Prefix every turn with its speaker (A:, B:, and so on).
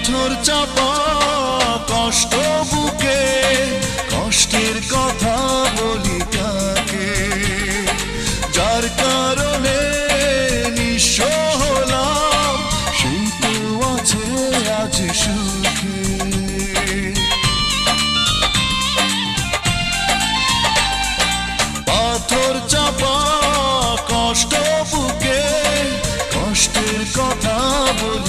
A: পাথর চাপা কষ্ট বুকে, কষ্টের কথা বলি কাকে, যার কারণে নিঃস্ব হলাম সেই তো আছে আজ সুখে। পাথর চাপা কষ্ট বুকে, কষ্টের কথা বলি